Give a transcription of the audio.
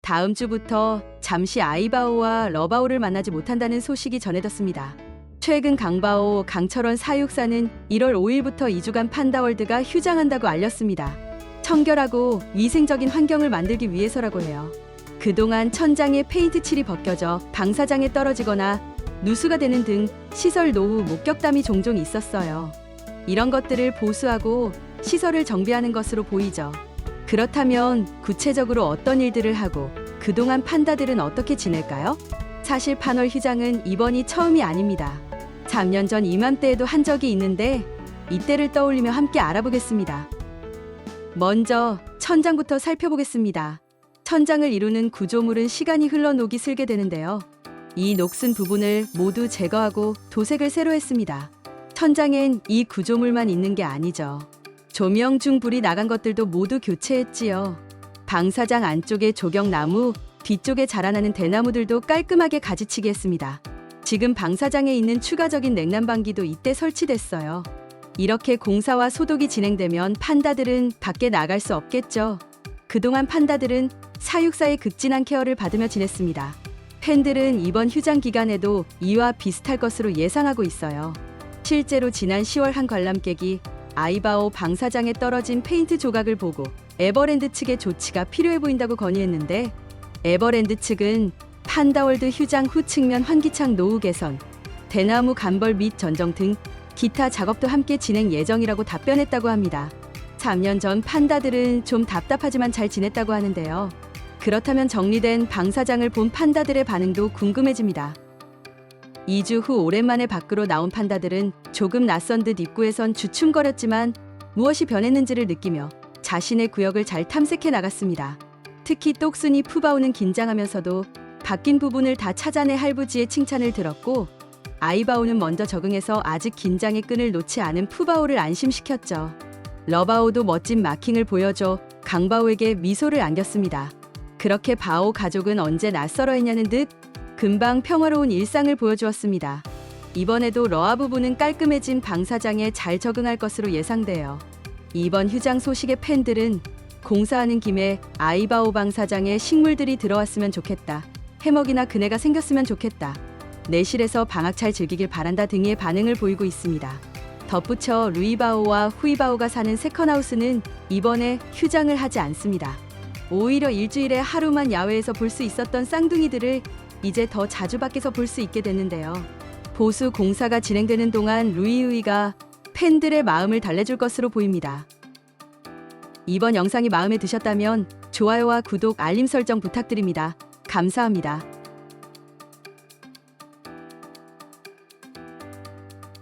다음 주부터 잠시 아이바오와 러바오를 만나지 못한다는 소식이 전해졌습니다. 최근 강바오, 강철원 사육사는 1월 5일부터 2주간 판다월드가 휴장한다고 알렸습니다. 청결하고 위생적인 환경을 만들기 위해서라고 해요. 그동안 천장에 페인트 칠이 벗겨져 방사장에 떨어지거나 누수가 되는 등 시설 노후 목격담이 종종 있었어요. 이런 것들을 보수하고 시설을 정비하는 것으로 보이죠. 그렇다면 구체적으로 어떤 일들을 하고 그동안 판다들은 어떻게 지낼까요? 사실 판월 휴장은 이번이 처음이 아닙니다. 3년 전 이맘때에도 한 적이 있는데 이때를 떠올리며 함께 알아보겠습니다. 먼저 천장부터 살펴보겠습니다. 천장을 이루는 구조물은 시간이 흘러 녹이 슬게 되는데요. 이 녹슨 부분을 모두 제거하고 도색을 새로 했습니다. 천장엔 이 구조물만 있는 게 아니죠. 조명 중 불이 나간 것들도 모두 교체했지요. 방사장 안쪽에 조경나무, 뒤쪽에 자라나는 대나무들도 깔끔하게 가지치기 했습니다. 지금 방사장에 있는 추가적인 냉난방기도 이때 설치됐어요. 이렇게 공사와 소독이 진행되면 판다들은 밖에 나갈 수 없겠죠. 그동안 판다들은 사육사의 극진한 케어를 받으며 지냈습니다. 팬들은 이번 휴장 기간에도 이와 비슷할 것으로 예상하고 있어요. 실제로 지난 10월 한 관람객이 아이바오 방사장에 떨어진 페인트 조각을 보고 에버랜드 측의 조치가 필요해 보인다고 건의했는데, 에버랜드 측은 판다월드 휴장 후 측면 환기창 노후 개선, 대나무 간벌 및 전정 등 기타 작업도 함께 진행 예정이라고 답변했다고 합니다. 3년 전 판다들은 좀 답답하지만 잘 지냈다고 하는데요. 그렇다면 정리된 방사장을 본 판다들의 반응도 궁금해집니다. 2주 후 오랜만에 밖으로 나온 판다들은 조금 낯선 듯 입구에선 주춤거렸지만 무엇이 변했는지를 느끼며 자신의 구역을 잘 탐색해 나갔습니다. 특히 똑순이 푸바오는 긴장하면서도 바뀐 부분을 다 찾아내 할부지의 칭찬을 들었고, 아이바오는 먼저 적응해서 아직 긴장의 끈을 놓지 않은 푸바오를 안심시켰죠. 러바오도 멋진 마킹을 보여줘 강바오에게 미소를 안겼습니다. 그렇게 바오 가족은 언제 낯설어 했냐는 듯 금방 평화로운 일상을 보여주었습니다. 이번에도 러아 부부는 깔끔해진 방사장에 잘 적응할 것으로 예상돼요. 이번 휴장 소식의 팬들은 공사하는 김에 아이바오 방사장에 식물들이 들어왔으면 좋겠다, 해먹이나 그네가 생겼으면 좋겠다, 내실에서 방학 잘 즐기길 바란다 등의 반응을 보이고 있습니다. 덧붙여 루이바오와 후이바오가 사는 세컨하우스는 이번에 휴장을 하지 않습니다. 오히려 일주일에 하루만 야외에서 볼 수 있었던 쌍둥이들을 이제 더 자주 밖에서 볼 수 있게 됐는데요. 보수 공사가 진행되는 동안 루이우이가 팬들의 마음을 달래줄 것으로 보입니다. 이번 영상이 마음에 드셨다면 좋아요와 구독, 알림 설정 부탁드립니다. 감사합니다.